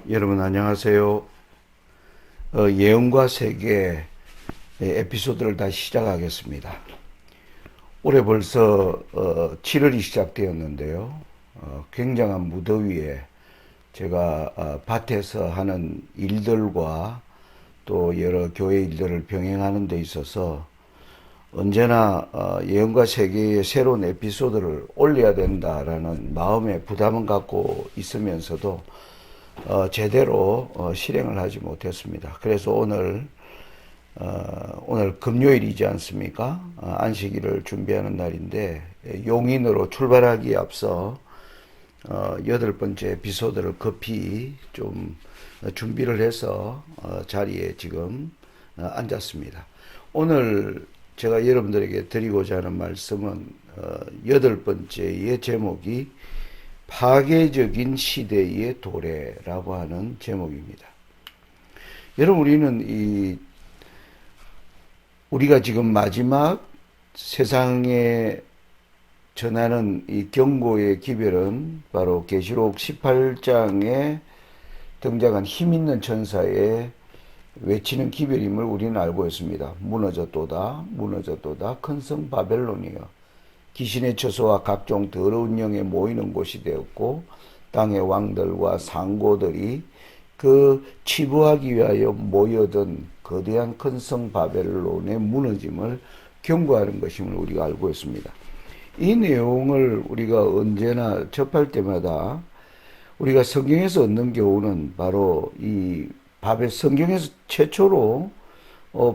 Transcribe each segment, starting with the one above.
여러분 안녕하세요. 예언과 세계 에피소드를 다시 시작하겠습니다. 올해 벌써 7월이 시작되었는데요. 굉장한 무더위에 제가 밭에서 하는 일들과 또 여러 교회 일들을 병행하는 데 있어서 언제나 예언과 세계의 새로운 에피소드를 올려야 된다라는 마음의 부담은 갖고 있으면서도 제대로 실행을 하지 못했습니다. 그래서 오늘 금요일이지 않습니까? 안식일을 준비하는 날인데 용인으로 출발하기에 앞서 8번째 에피소드를 급히 좀 준비를 해서 자리에 지금 앉았습니다. 오늘 제가 여러분들에게 드리고자 하는 말씀은 8번째의 제목이 파괴적인 시대의 도래라고 하는 제목입니다. 여러분, 우리가 지금 마지막 세상에 전하는 이 경고의 기별은 바로 계시록 18장에 등장한 힘있는 천사의 외치는 기별임을 우리는 알고 있습니다. 무너졌도다, 무너졌도다, 큰 성 바벨론이여. 귀신의 처소와 각종 더러운 영에 모이는 곳이 되었고 땅의 왕들과 상고들이 그 치부하기 위하여 모여든 거대한 큰 성 바벨론의 무너짐을 경고하는 것임을 우리가 알고 있습니다. 이 내용을 우리가 언제나 접할 때마다 우리가 성경에서 얻는 교훈은 바로 이 성경에서 최초로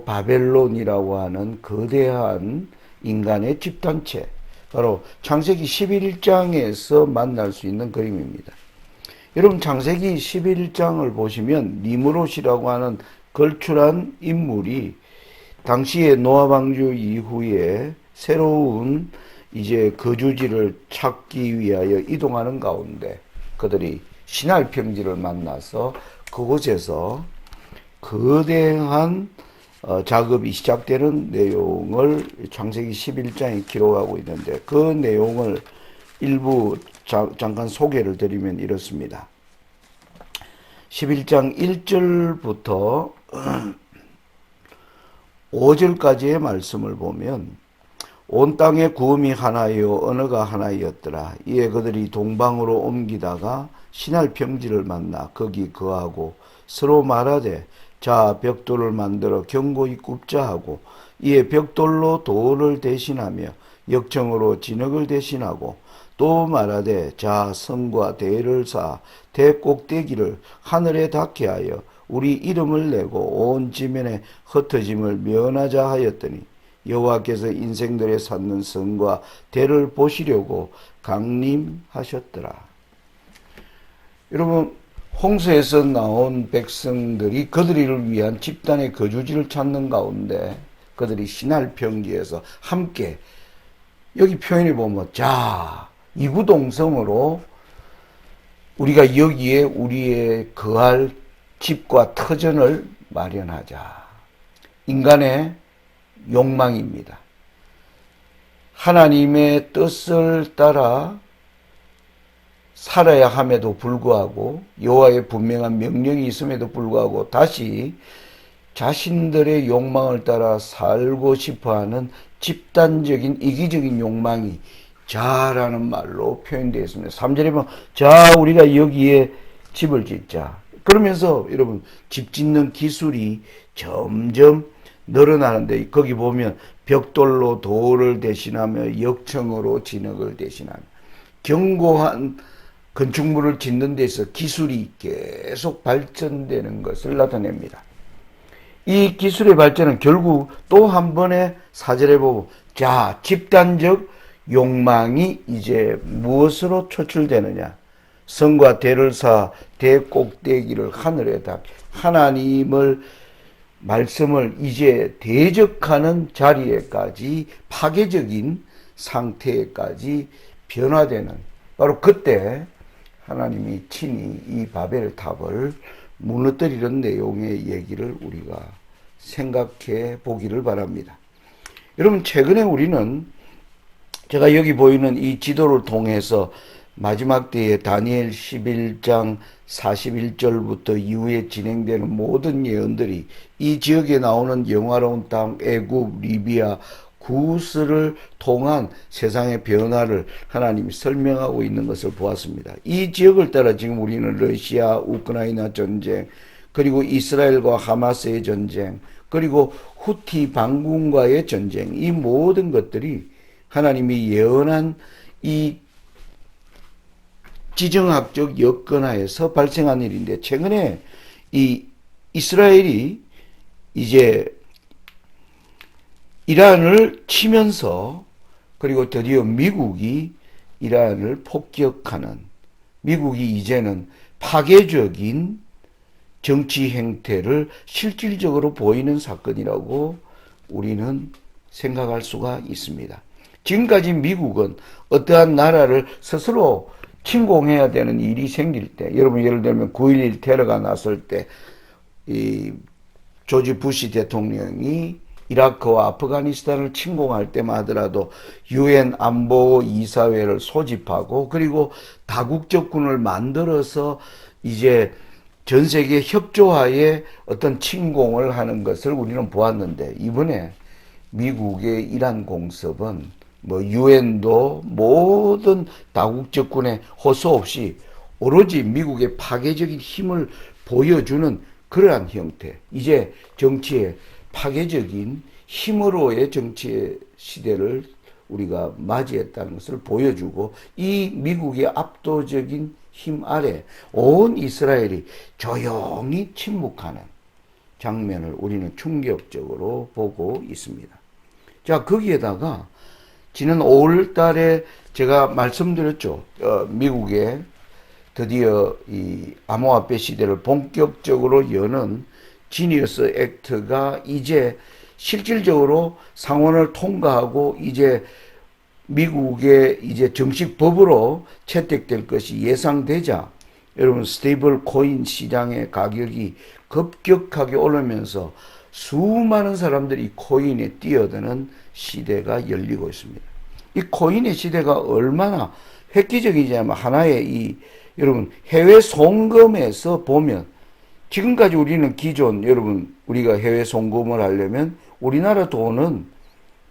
바벨론이라고 하는 거대한 인간의 집단체, 바로 창세기 11장에서 만날 수 있는 그림입니다. 여러분, 창세기 11장을 보시면 니므롯이라고 하는 걸출한 인물이 당시에 노아 방주 이후에 새로운 이제 거주지를 찾기 위하여 이동하는 가운데 그들이 신할 평지를 만나서 그곳에서 거대한 작업이 시작되는 내용을 창세기 11장에 기록하고 있는데, 그 내용을 일부 잠깐 소개를 드리면 이렇습니다. 11장 1절부터 5절까지의 말씀을 보면 온 땅에 구음이 하나요 언어가 하나였더라. 이에 그들이 동방으로 옮기다가 신할 평지를 만나 거기 거하고 서로 말하되 자 벽돌을 만들어 견고히 굽자 하고, 이에 벽돌로 돌을 대신하며 역청으로 진흙을 대신하고 또 말하되 자 성과 대를 쌓아 대 꼭대기를 하늘에 닿게 하여 우리 이름을 내고 온 지면에 흩어짐을 면하자 하였더니 여호와께서 인생들의 쌓는 성과 대를 보시려고 강림하셨더라. 여러분, 홍수에서 나온 백성들이 그들을 위한 집단의 거주지를 찾는 가운데 그들이 신할 평지에서 함께, 여기 표현을 보면 자 이구동성으로 우리가 여기에 우리의 거할 집과 터전을 마련하자. 인간의 욕망입니다. 하나님의 뜻을 따라 살아야 함에도 불구하고, 여호와의 분명한 명령이 있음에도 불구하고 다시 자신들의 욕망을 따라 살고 싶어하는 집단적인 이기적인 욕망이 자라는 말로 표현되어 있습니다. 3절에 보면 자 우리가 여기에 집을 짓자. 그러면서 여러분, 집 짓는 기술이 점점 늘어나는데, 거기 보면 벽돌로 돌을 대신하며 역청으로 진흙을 대신하며 견고한 건축물을 짓는 데서 기술이 계속 발전되는 것을 나타냅니다. 이 기술의 발전은 결국 또 한 번의 4절에 보고 자 집단적 욕망이 이제 무엇으로 초출되느냐, 성과 대를 쌓아 대 꼭대기를 하늘에 닿게, 하나님을 말씀을 이제 대적하는 자리에까지, 파괴적인 상태에까지 변화되는, 바로 그때 하나님이 친히 이 바벨 탑을 무너뜨리는 내용의 얘기를 우리가 생각해 보기를 바랍니다. 여러분, 최근에 우리는 제가 여기 보이는 이 지도를 통해서 마지막 때에 다니엘 11장 41절부터 이후에 진행되는 모든 예언들이 이 지역에 나오는 영화로운 땅, 애굽, 리비아, 구스를 통한 세상의 변화를 하나님이 설명하고 있는 것을 보았습니다. 이 지역을 따라 지금 우리는 러시아, 우크라이나 전쟁, 그리고 이스라엘과 하마스의 전쟁, 그리고 후티 반군과의 전쟁, 이 모든 것들이 하나님이 예언한 이 지정학적 여건하에서 발생한 일인데, 최근에 이 이스라엘이 이제 이란을 치면서, 그리고 드디어 미국이 이란을 폭격하는, 미국이 이제는 파괴적인 정치 행태를 실질적으로 보이는 사건이라고 우리는 생각할 수가 있습니다. 지금까지 미국은 어떠한 나라를 스스로 침공해야 되는 일이 생길 때, 여러분 예를 들면 9.11 테러가 났을 때 이 조지 부시 대통령이 이라크와 아프가니스탄을 침공할 때만 하더라도 유엔 안보 이사회를 소집하고, 그리고 다국적군을 만들어서 이제 전 세계 협조하에 어떤 침공을 하는 것을 우리는 보았는데, 이번에 미국의 이란 공습은 유엔도 모든 다국적군의 호소 없이 오로지 미국의 파괴적인 힘을 보여주는 그러한 형태, 이제 정치의 파괴적인 힘으로의 정치의 시대를 우리가 맞이했다는 것을 보여주고, 이 미국의 압도적인 힘 아래 온 이스라엘이 조용히 침묵하는 장면을 우리는 충격적으로 보고 있습니다. 자, 거기에다가 지난 5월 달에 제가 말씀드렸죠. 미국에 드디어 이 암호화폐 시대를 본격적으로 여는 지니어스 액트가 이제 실질적으로 상원을 통과하고 이제 미국의 이제 정식 법으로 채택될 것이 예상되자, 여러분 스테이블 코인 시장의 가격이 급격하게 오르면서 수많은 사람들이 코인에 뛰어드는 시대가 열리고 있습니다. 이 코인의 시대가 얼마나 획기적이냐면, 하나의 여러분 해외 송금에서 보면, 지금까지 우리는 기존, 여러분 우리가 해외 송금을 하려면 우리나라 돈은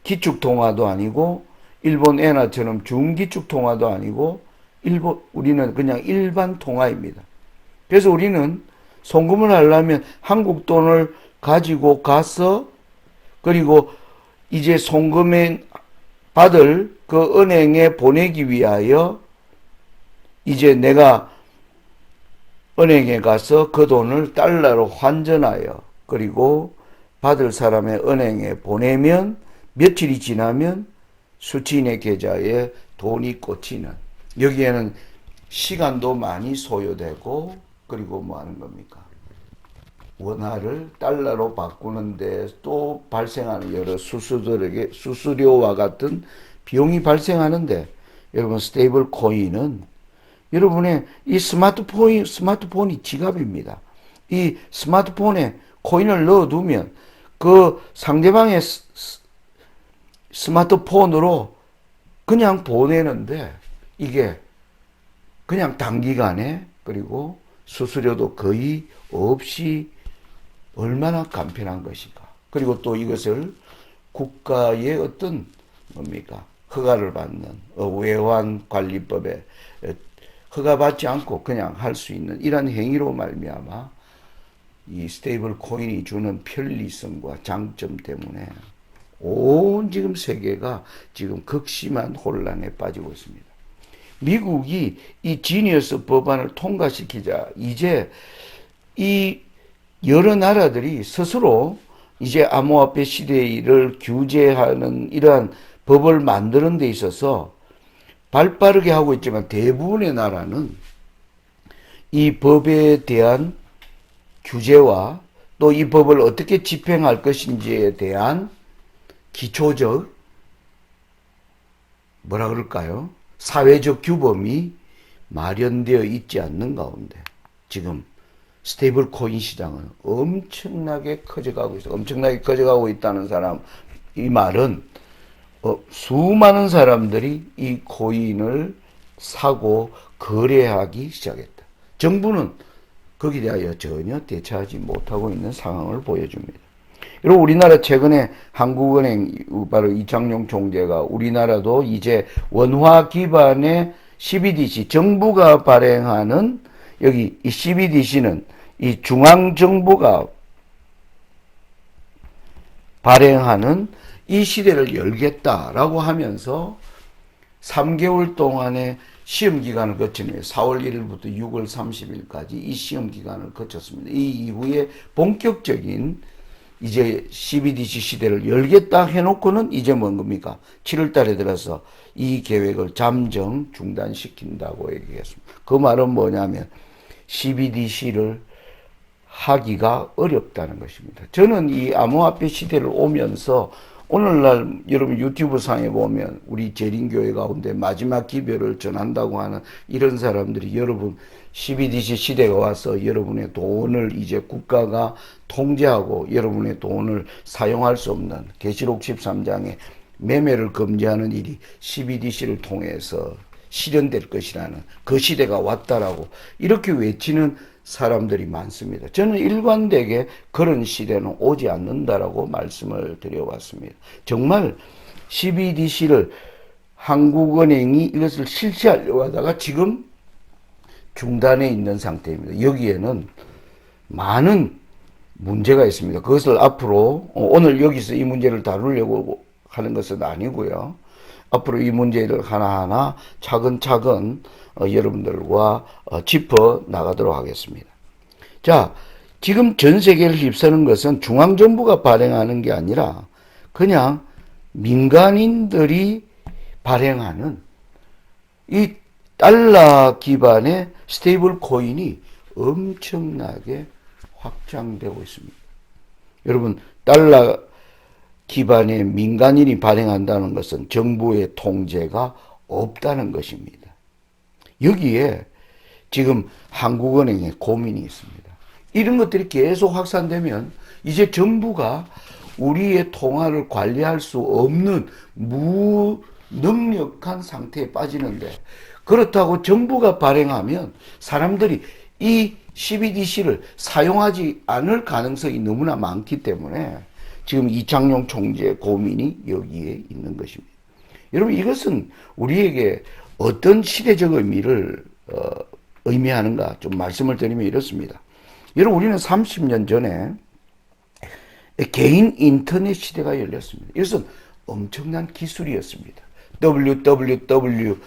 기축통화도 아니고 일본 엔화처럼 중기축통화도 아니고 우리는 그냥 일반 통화입니다. 그래서 우리는 송금을 하려면 한국 돈을 가지고 가서, 그리고 이제 송금에 받을 그 은행에 보내기 위하여 이제 내가 은행에 가서 그 돈을 달러로 환전하여, 그리고 받을 사람의 은행에 보내면 며칠이 지나면 수취인의 계좌에 돈이 꽂히는, 여기에는 시간도 많이 소요되고, 그리고 뭐 하는 겁니까? 원화를 달러로 바꾸는데 또 발생하는 여러 수수료와 같은 비용이 발생하는데, 여러분 스테이블 코인은 여러분의 이 스마트폰이 지갑입니다. 이 스마트폰에 코인을 넣어두면 그 상대방의 스마트폰으로 그냥 보내는데, 이게 그냥 단기간에, 그리고 수수료도 거의 없이 얼마나 간편한 것인가. 그리고 또 이것을 국가의 어떤 뭡니까? 허가를 받는 외환관리법에 허가받지 않고 그냥 할 수 있는 이런 행위로 말미암아 이 스테이블 코인이 주는 편리성과 장점 때문에 온 지금 세계가 지금 극심한 혼란에 빠지고 있습니다. 미국이 이 지니어스 법안을 통과시키자 이제 이 여러 나라들이 스스로 이제 암호화폐 시대를 규제하는 이러한 법을 만드는 데 있어서 발빠르게 하고 있지만, 대부분의 나라는 이 법에 대한 규제와 또 이 법을 어떻게 집행할 것인지에 대한 기초적 뭐라 그럴까요? 사회적 규범이 마련되어 있지 않는 가운데 지금 스테이블 코인 시장은 엄청나게 커져가고 있어요. 엄청나게 커져가고 있다는 사람, 이 말은 수많은 사람들이 이 코인을 사고 거래하기 시작했다. 정부는 거기에 대하여 전혀 대처하지 못하고 있는 상황을 보여줍니다. 그리고 우리나라 최근에 한국은행 바로 이창용 총재가 우리나라도 이제 원화 기반의 CBDC 정부가 발행하는 여기 이 CBDC는 이 중앙정부가 발행하는 이 시대를 열겠다라고 하면서 3개월 동안의 시험 기간을 거치는 4월 1일부터 6월 30일까지 이 시험 기간을 거쳤습니다. 이 이후에 본격적인 이제 CBDC 시대를 열겠다 해놓고는 이제 뭔 겁니까? 7월 달에 들어서 이 계획을 잠정 중단시킨다고 얘기했습니다. 그 말은 뭐냐면 CBDC를 하기가 어렵다는 것입니다. 저는 이 암호화폐 시대를 오면서 오늘날 여러분 유튜브 상에 보면 우리 재림교회 가운데 마지막 기별을 전한다고 하는 이런 사람들이 여러분 CBDC 시대가 와서 여러분의 돈을 이제 국가가 통제하고 여러분의 돈을 사용할 수 없는 계시록 13장에 매매를 금지하는 일이 CBDC를 통해서 실현될 것이라는 그 시대가 왔다라고 이렇게 외치는 사람들이 많습니다. 저는 일관되게 그런 시대는 오지 않는다라고 말씀을 드려왔습니다. 정말 CBDC를 한국은행이 이것을 실시하려고 하다가 지금 중단해 있는 상태입니다. 여기에는 많은 문제가 있습니다. 그것을 앞으로 오늘 여기서 이 문제를 다루려고 하는 것은 아니고요. 앞으로 이 문제를 하나하나 차근차근 여러분들과 짚어 나가도록 하겠습니다. 자, 지금 전 세계를 휩쓰는 것은 중앙정부가 발행하는 게 아니라 그냥 민간인들이 발행하는 이 달러 기반의 스테이블 코인이 엄청나게 확장되고 있습니다. 여러분, 달러 기반의 민간인이 발행한다는 것은 정부의 통제가 없다는 것입니다. 여기에 지금 한국은행에 고민이 있습니다. 이런 것들이 계속 확산되면 이제 정부가 우리의 통화를 관리할 수 없는 무능력한 상태에 빠지는데 그렇다고 정부가 발행하면 사람들이 이 CBDC를 사용하지 않을 가능성이 너무나 많기 때문에 지금 이창용 총재의 고민이 여기에 있는 것입니다. 여러분 이것은 우리에게 어떤 시대적 의미를 의미하는가 좀 말씀을 드리면 이렇습니다. 여러분 우리는 30년 전에 개인 인터넷 시대가 열렸습니다. 이것은 엄청난 기술이었습니다. www.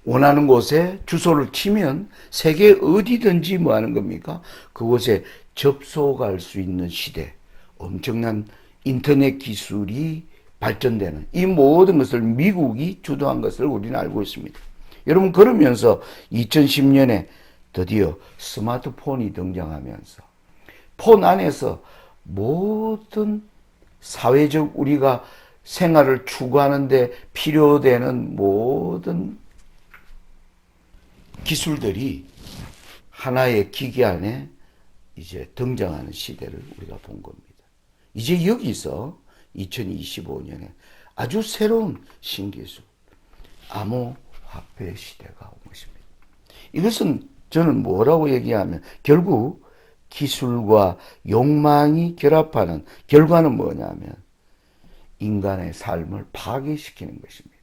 원하는 곳에 주소를 치면 세계 어디든지 뭐 하는 겁니까? 그곳에 접속할 수 있는 시대. 엄청난 인터넷 기술이 발전되는 이 모든 것을 미국이 주도한 것을 우리는 알고 있습니다. 여러분 그러면서 2010년에 드디어 스마트폰이 등장하면서 폰 안에서 모든 사회적 우리가 생활을 추구하는데 필요되는 모든 기술들이 하나의 기기 안에 이제 등장하는 시대를 우리가 본 겁니다. 이제 여기서 2025년에 아주 새로운 신기술, 암호화폐 시대가 온 것입니다. 이것은 저는 뭐라고 얘기하면 결국 기술과 욕망이 결합하는 결과는 뭐냐면 인간의 삶을 파괴시키는 것입니다.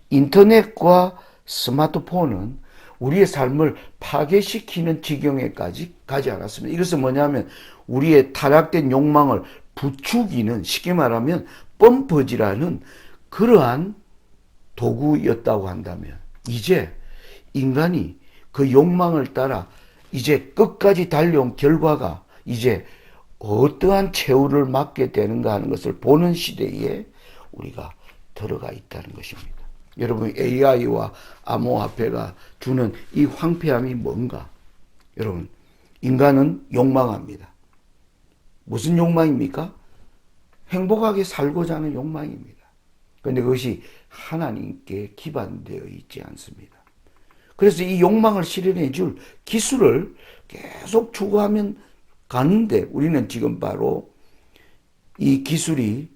인터넷과 스마트폰은 우리의 삶을 파괴시키는 지경에까지 가지 않았습니다. 이것은 뭐냐면 우리의 타락된 욕망을 부추기는 쉽게 말하면 펌퍼지라는 그러한 도구였다고 한다면 이제 인간이 그 욕망을 따라 이제 끝까지 달려온 결과가 이제 어떠한 최후를 맞게 되는가 하는 것을 보는 시대에 우리가 들어가 있다는 것입니다. 여러분 AI와 암호화폐가 주는 이 황폐함이 뭔가? 여러분 인간은 욕망합니다. 무슨 욕망입니까? 행복하게 살고자 하는 욕망입니다. 그런데 그것이 하나님께 기반되어 있지 않습니다. 그래서 이 욕망을 실현해 줄 기술을 계속 추구하면 가는데 우리는 지금 바로 이 기술이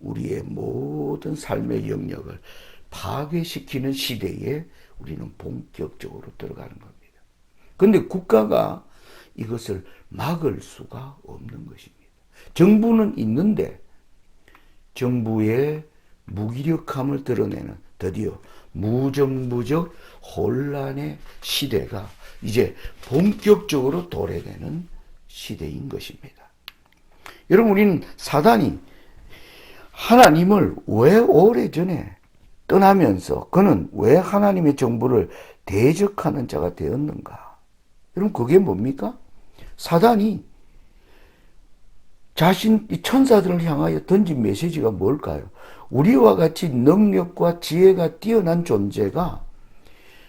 우리의 모든 삶의 영역을 파괴시키는 시대에 우리는 본격적으로 들어가는 겁니다. 그런데 국가가 이것을 막을 수가 없는 것입니다. 정부는 있는데 정부의 무기력함을 드러내는 드디어 무정부적 혼란의 시대가 이제 본격적으로 도래되는 시대인 것입니다. 여러분, 우리는 사단이 하나님을 왜 오래전에 떠나면서 그는 왜 하나님의 정부를 대적하는 자가 되었는가? 여러분, 그게 뭡니까? 사단이 자신 천사들을 향하여 던진 메시지가 뭘까요? 우리와 같이 능력과 지혜가 뛰어난 존재가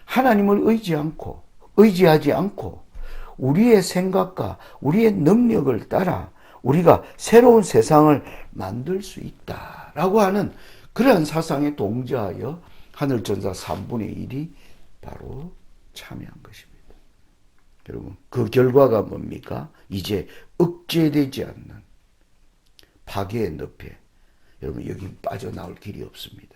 하나님을 의지하지 않고 우리의 생각과 우리의 능력을 따라 우리가 새로운 세상을 만들 수 있다라고 하는 그러한 사상에 동조하여 하늘천사 3분의 1이 바로 참여한 것입니다. 여러분, 그 결과가 뭡니까? 이제 억제되지 않는 파괴의 늪에 여러분, 여긴 빠져나올 길이 없습니다.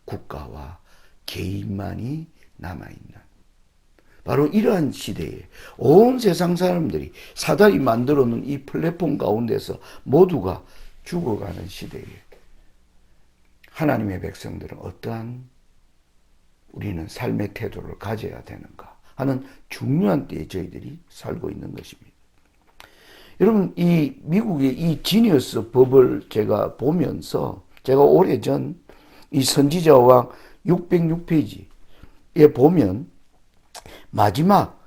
국가와 개인만이 남아있는 바로 이러한 시대에 온 세상 사람들이 사단이 만들어 놓은 이 플랫폼 가운데서 모두가 죽어가는 시대에 하나님의 백성들은 어떠한 우리는 삶의 태도를 가져야 되는가 하는 중요한 때에 저희들이 살고 있는 것입니다. 여러분, 이 미국의 이 지니어스 법을 제가 보면서 제가 오래전 이 선지자왕 606페이지에 보면 마지막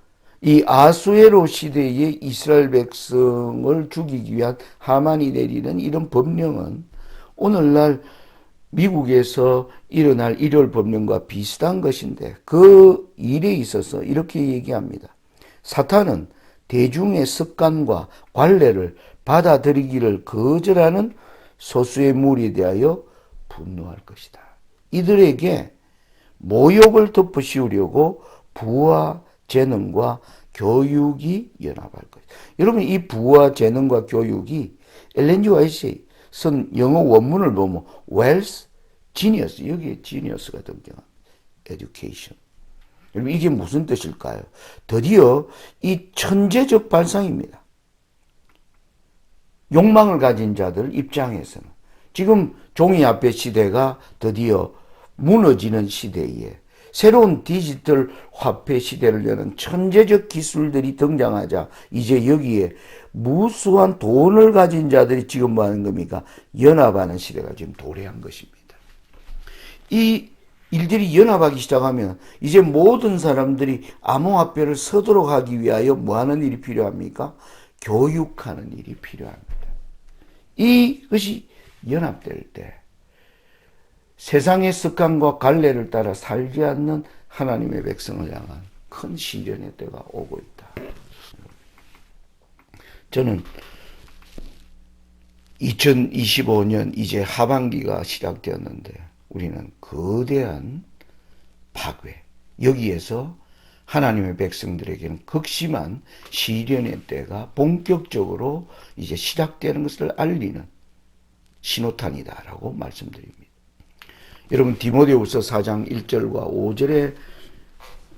이 아수에로 시대의 이스라엘 백성을 죽이기 위한 하만이 내리는 이런 법령은 오늘날 미국에서 일어날 일요일 법령과 비슷한 것인데 그 일에 있어서 이렇게 얘기합니다. 사탄은 대중의 습관과 관례를 받아들이기를 거절하는 소수의 무리에 대하여 분노할 것이다. 이들에게 모욕을 덮어씌우려고 부와 재능과 교육이 연합할 것이다. 여러분, 이 부와 재능과 교육이 엘렌 G. 화이트의 쓴 영어 원문을 보면 wealth, genius, 여기에 genius가 등장합니다. education. 여러분, 이게 무슨 뜻일까요? 드디어 이 천재적 발상입니다. 욕망을 가진 자들 입장에서는 지금 종이 앞의 시대가 드디어 무너지는 시대에 새로운 디지털 화폐 시대를 여는 천재적 기술들이 등장하자 이제 여기에 무수한 돈을 가진 자들이 지금 뭐 하는 겁니까? 연합하는 시대가 지금 도래한 것입니다. 이 일들이 연합하기 시작하면 이제 모든 사람들이 암호화폐를 쓰도록 하기 위하여 뭐 하는 일이 필요합니까? 교육하는 일이 필요합니다. 이것이 연합될 때 세상의 습관과 관례를 따라 살지 않는 하나님의 백성을 향한 큰 시련의 때가 오고 있다. 저는 2025년 이제 하반기가 시작되었는데 우리는 거대한 파괴, 여기에서 하나님의 백성들에게는 극심한 시련의 때가 본격적으로 이제 시작되는 것을 알리는 신호탄이다라고 말씀드립니다. 여러분, 디모데후서 4장 1절과 5절의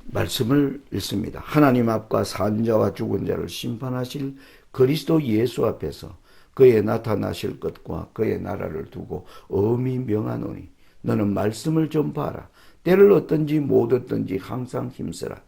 말씀을 읽습니다. 하나님 앞과 산 자와 죽은 자를 심판하실 그리스도 예수 앞에서 그의 나타나실 것과 그의 나라를 두고 엄히 명하노니 너는 말씀을 전파하라. 때를 얻든지 못 얻든지 항상 힘쓰라.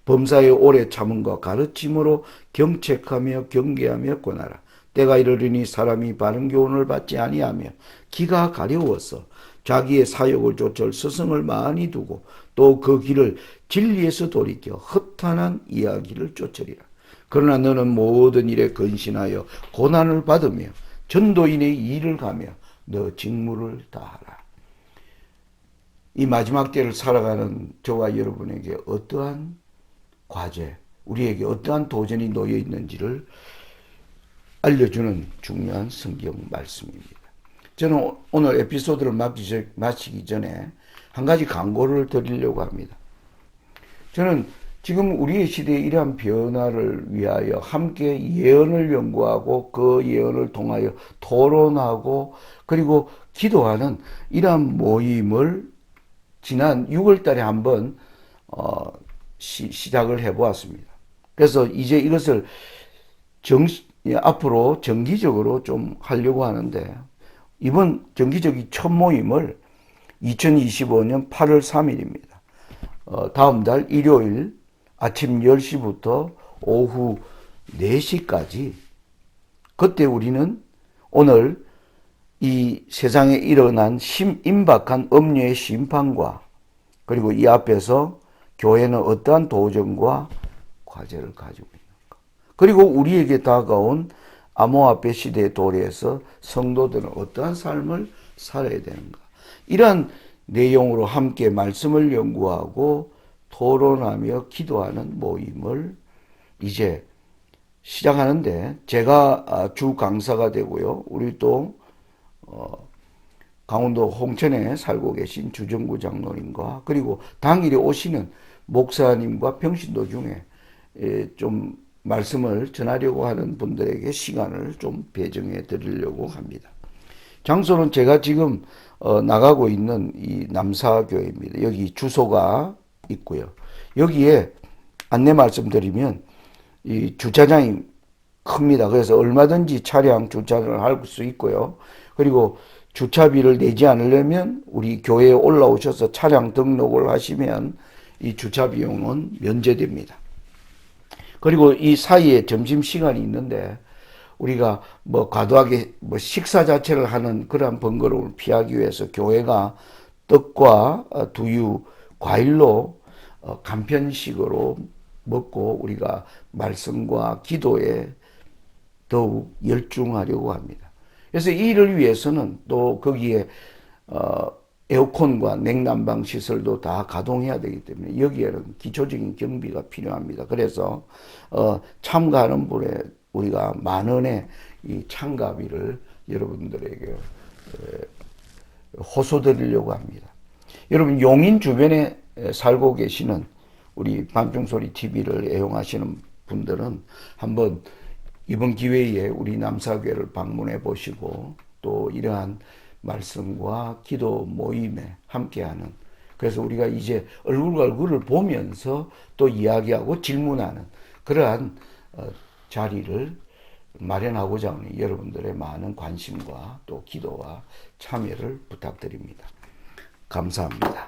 범사의 오래 참음과 가르침으로 경책하며 경계하며 권하라. 때가 이르리니 사람이 바른 교훈을 받지 아니하며 기가 가려워서 자기의 사욕을 좇을 스승을 많이 두고 또 그 길을 진리에서 돌이켜 허탄한 이야기를 쫓으리라. 그러나 너는 모든 일에 근신하여 고난을 받으며 전도인의 일을 가며 너 직무를 다하라. 이 마지막 때를 살아가는 저와 여러분에게 어떠한 과제, 우리에게 어떠한 도전이 놓여 있는지를 알려주는 중요한 성경 말씀입니다. 저는 오늘 에피소드를 마치기 전에 한 가지 광고를 드리려고 합니다. 저는 지금 우리의 시대에 이러한 변화를 위하여 함께 예언을 연구하고 그 예언을 통하여 토론하고 그리고 기도하는 이러한 모임을 지난 6월 달에 한번 시작을 해 보았습니다. 그래서 이제 이것을 앞으로 정기적으로 좀 하려고 하는데, 이번 정기적인 첫 모임을 2025년 8월 3일입니다. 다음 달 일요일 아침 10시부터 오후 4시까지, 그때 우리는 오늘 이 세상에 일어난 임박한 음료의 심판과, 그리고 이 앞에서 교회는 어떠한 도전과 과제를 가지고 있는가, 그리고 우리에게 다가온 암호화폐 시대의 도래에서 성도들은 어떠한 삶을 살아야 되는가, 이러한 내용으로 함께 말씀을 연구하고 토론하며 기도하는 모임을 이제 시작하는데, 제가 주 강사가 되고요. 우리 또 강원도 홍천에 살고 계신 주정구 장로님과, 그리고 당일에 오시는 목사님과 평신도 중에 좀 말씀을 전하려고 하는 분들에게 시간을 좀 배정해 드리려고 합니다. 장소는 제가 지금 나가고 있는 이 남사교회입니다. 여기 주소가 있고요. 여기에 안내 말씀드리면 이 주차장이 큽니다. 그래서 얼마든지 차량 주차를 할 수 있고요. 그리고 주차비를 내지 않으려면 우리 교회에 올라오셔서 차량 등록을 하시면 이 주차 비용은 면제됩니다. 그리고 이 사이에 점심시간이 있는데, 우리가 과도하게 식사 자체를 하는 그러한 번거로움을 피하기 위해서 교회가 떡과 두유, 과일로 간편식으로 먹고 우리가 말씀과 기도에 더욱 열중하려고 합니다. 그래서 이 일을 위해서는 또 거기에 에어컨과 냉난방 시설도 다 가동해야 되기 때문에 여기에는 기초적인 경비가 필요합니다. 그래서 참가하는 분에 우리가 10,000원의 이 참가비를 여러분들에게 호소드리려고 합니다. 여러분, 용인 주변에 살고 계시는 우리 밤중소리 TV를 애용하시는 분들은 한번 이번 기회에 우리 남사교회를 방문해 보시고, 또 이러한 말씀과 기도 모임에 함께하는, 그래서 우리가 이제 얼굴과 얼굴을 보면서 또 이야기하고 질문하는 그러한 자리를 마련하고자 하니 여러분들의 많은 관심과 또 기도와 참여를 부탁드립니다. 감사합니다.